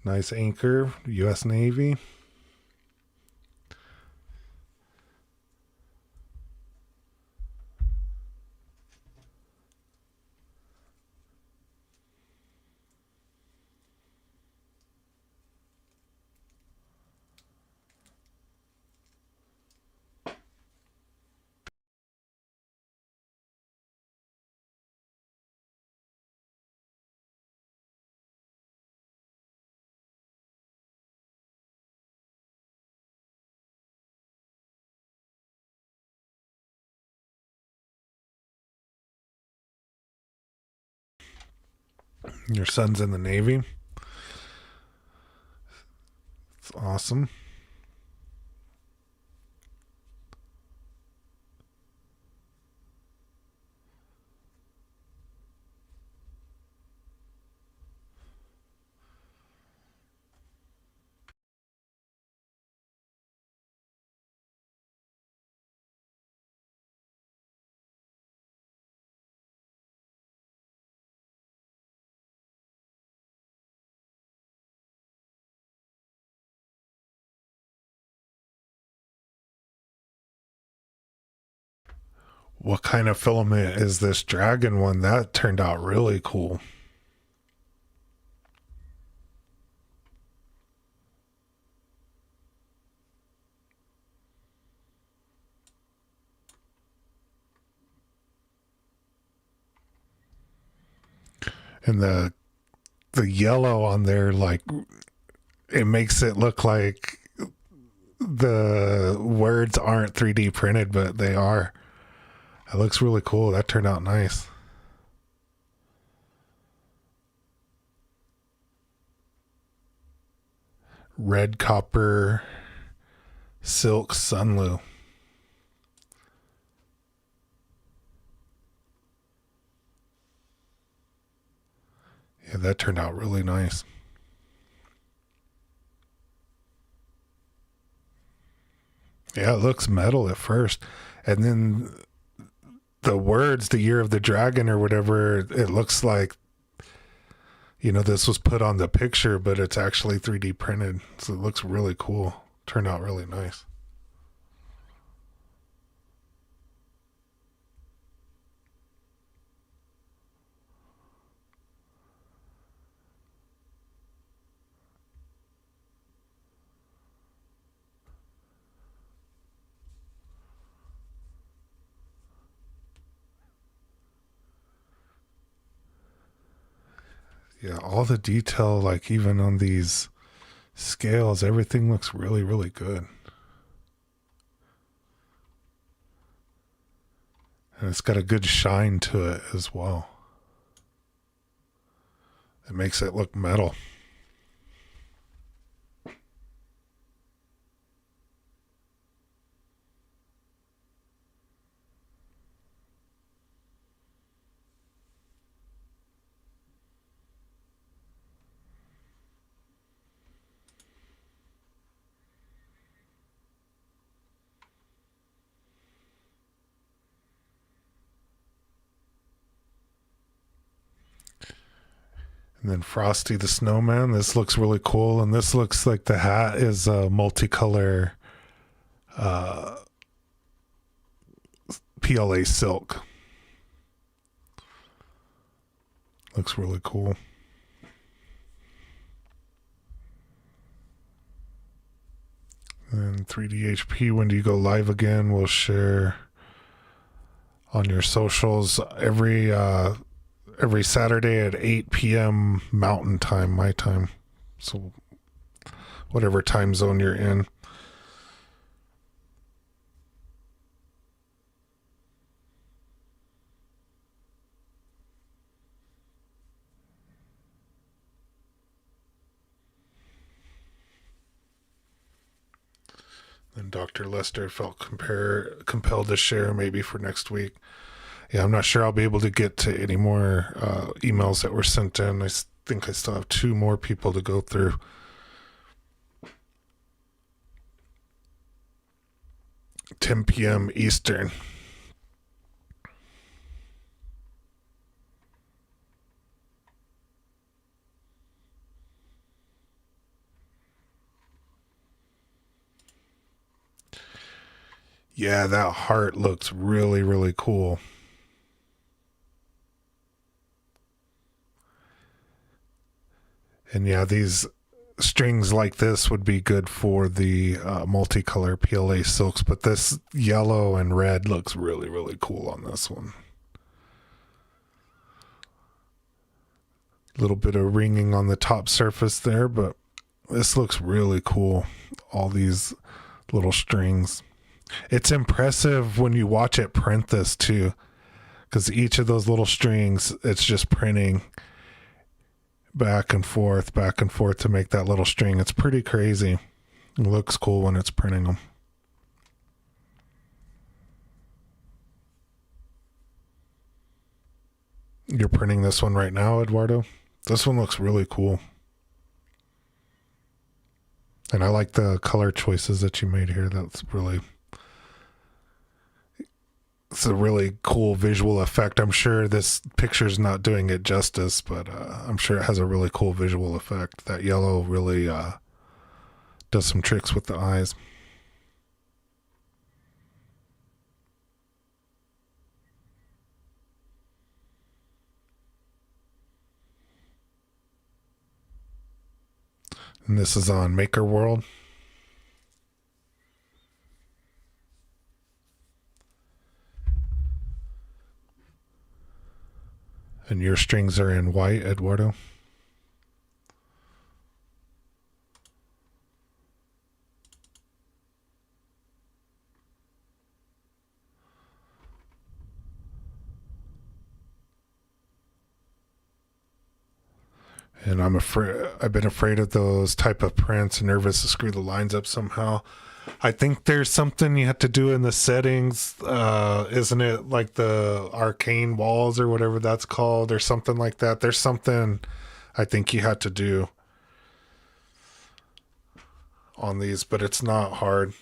Nice anchor, US Navy. Your son's in the Navy. It's awesome. What kind of filament is this dragon one? That turned out really cool. And the yellow on there, like, it makes it look like the words aren't 3D printed, but they are. It looks really cool. That turned out nice. Red copper silk sunlu. Yeah, that turned out really nice. Yeah, it looks metal at first. And then the words, the year of the dragon or whatever, it looks like, you know, this was put on the picture, but it's actually 3D printed. So it looks really cool. Turned out really nice. Yeah, all the detail, like even on these scales, everything looks really, really good. And it's got a good shine to it as well. It makes it look metal. And then Frosty the Snowman. This looks really cool. And this looks like the hat is a multicolor PLA silk. Looks really cool. And 3DHP, when do you go live again? We'll share on your socials every Saturday at 8 p.m. Mountain Time, my time. So whatever time zone you're in. And Dr. Lester felt compelled to share maybe for next week. Yeah, I'm not sure I'll be able to get to any more emails that were sent in. I think I still have 2 more people to go through. $10 p.m. Eastern. Yeah, that heart looks really, really cool. And yeah, these strings like this would be good for the multicolor PLA silks, but this yellow and red looks really, really cool on this one. A little bit of ringing on the top surface there, but this looks really cool. All these little strings. It's impressive when you watch it print this too, because each of those little strings, it's just printing back and forth to make that little string. It's pretty crazy. It looks cool when it's printing them. You're printing this one right now, Eduardo? This one looks really cool. And I like the color choices that you made here. It's a really cool visual effect. I'm sure this picture's not doing it justice, but I'm sure it has a really cool visual effect. That yellow really does some tricks with the eyes. And this is on Maker World. And your strings are in white, Eduardo. And I've been afraid of those type of prints, nervous to screw the lines up somehow. I think there's something you have to do in the settings. Isn't it like the arcane walls or whatever that's called or something like that? There's something I think you had to do on these, but it's not hard.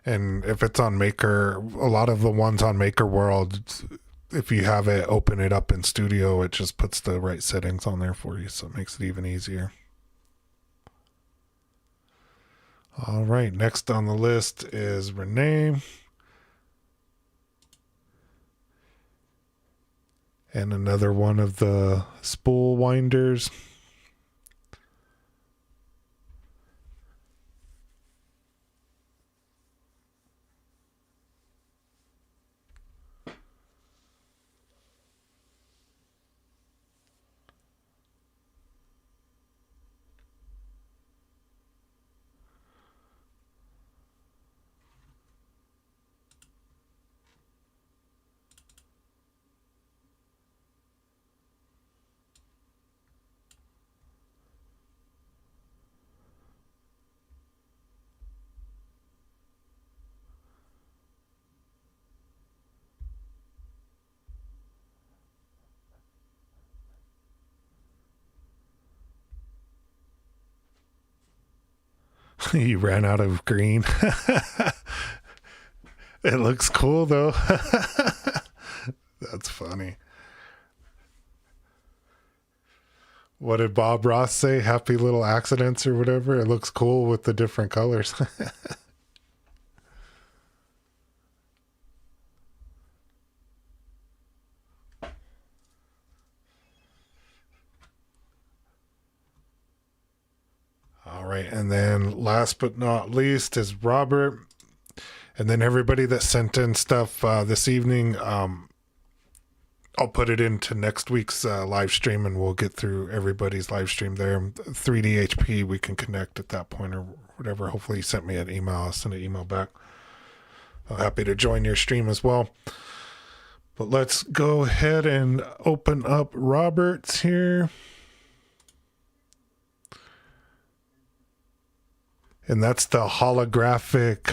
And if it's on Maker, a lot of the ones on Maker World, if you have it, open it up in Studio, it just puts the right settings on there for you, so it makes it even easier. All right, next on the list is Renee. And another one of the spool winders. You ran out of green. It looks cool though. That's funny. What did Bob Ross say? Happy little accidents or whatever. It looks cool with the different colors. All right. And then last but not least is Robert. And then everybody that sent in stuff this evening, I'll put it into next week's live stream, and we'll get through everybody's live stream there. 3DHP, we can connect at that point or whatever. Hopefully you sent me an email. I'll send an email back. I'm happy to join your stream as well. But let's go ahead and open up Robert's here. And that's the holographic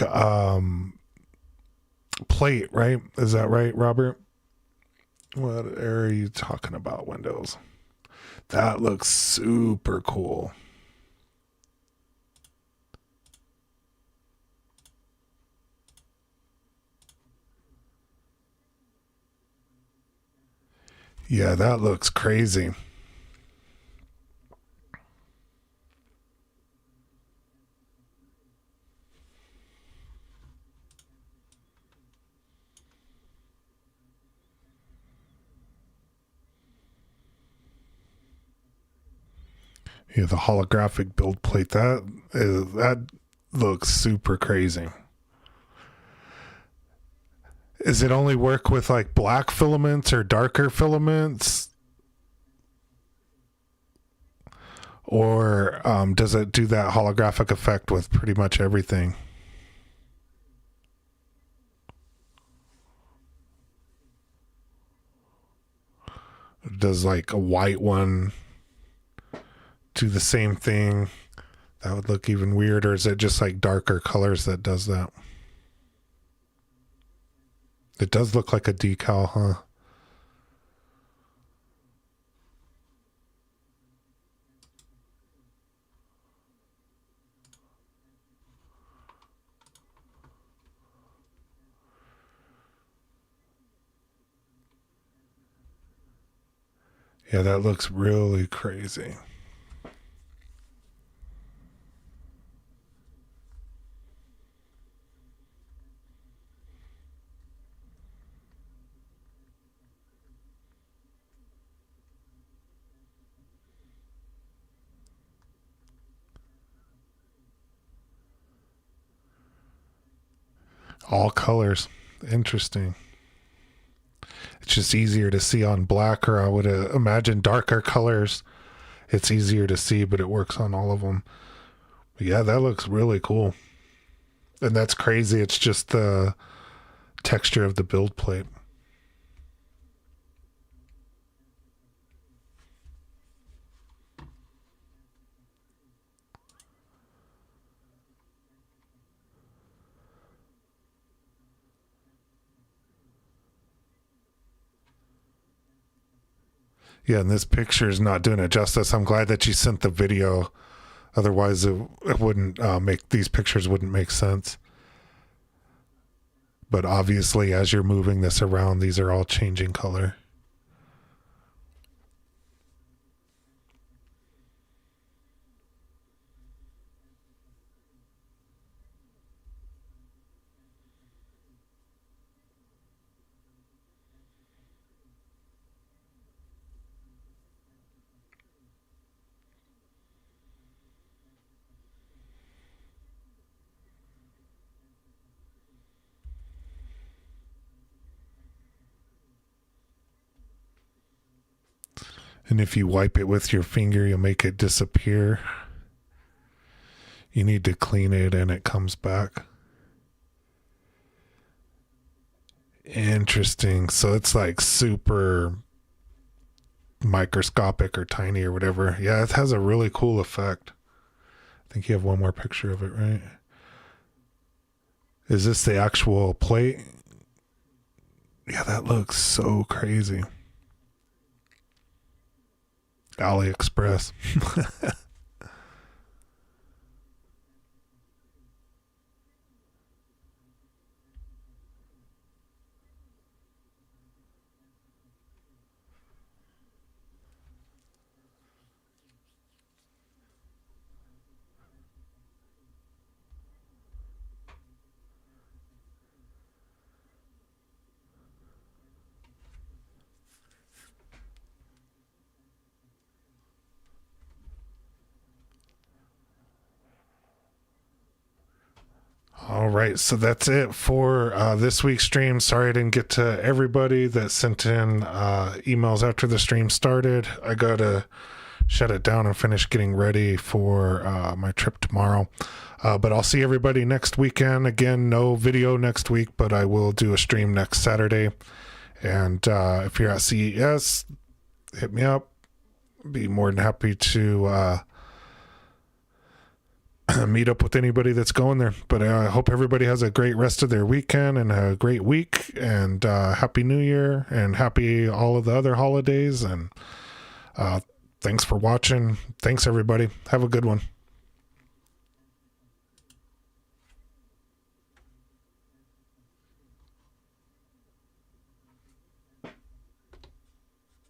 plate, right? Is that right, Robert? What are you talking about, Windows? That looks super cool. Yeah, that looks crazy. Yeah, the holographic build plate, that looks super crazy. Is it only work with like black filaments or darker filaments? Or does it do that holographic effect with pretty much everything? Does like a white one do the same thing? That would look even weird. Or is it just like darker colors that does that? It does look like a decal, huh? Yeah, that looks really crazy. All colors. Interesting. It's just easier to see on black, or I would imagine darker colors. It's easier to see, but it works on all of them. But yeah, that looks really cool. And that's crazy. It's just the texture of the build plate. Yeah, and this picture is not doing it justice. I'm glad that you sent the video. Otherwise, it wouldn't make, these pictures wouldn't make sense. But obviously, as you're moving this around, these are all changing color. And if you wipe it with your finger, you'll make it disappear. You need to clean it and it comes back. Interesting. So it's like super microscopic or tiny or whatever. Yeah, it has a really cool effect. I think you have one more picture of it, right? Is this the actual plate? Yeah, that looks so crazy. AliExpress. All right, so that's it for this week's stream. Sorry I didn't get to everybody that sent in emails after the stream started. I gotta shut it down and finish getting ready for my trip tomorrow. But I'll see everybody next weekend. Again, no video next week, but I will do a stream next Saturday. And if you're at CES, hit me up. Be more than happy to meet up with anybody that's going there. But I hope everybody has a great rest of their weekend and a great week, and happy New Year and happy all of the other holidays. And thanks for watching. Thanks everybody. Have a good one.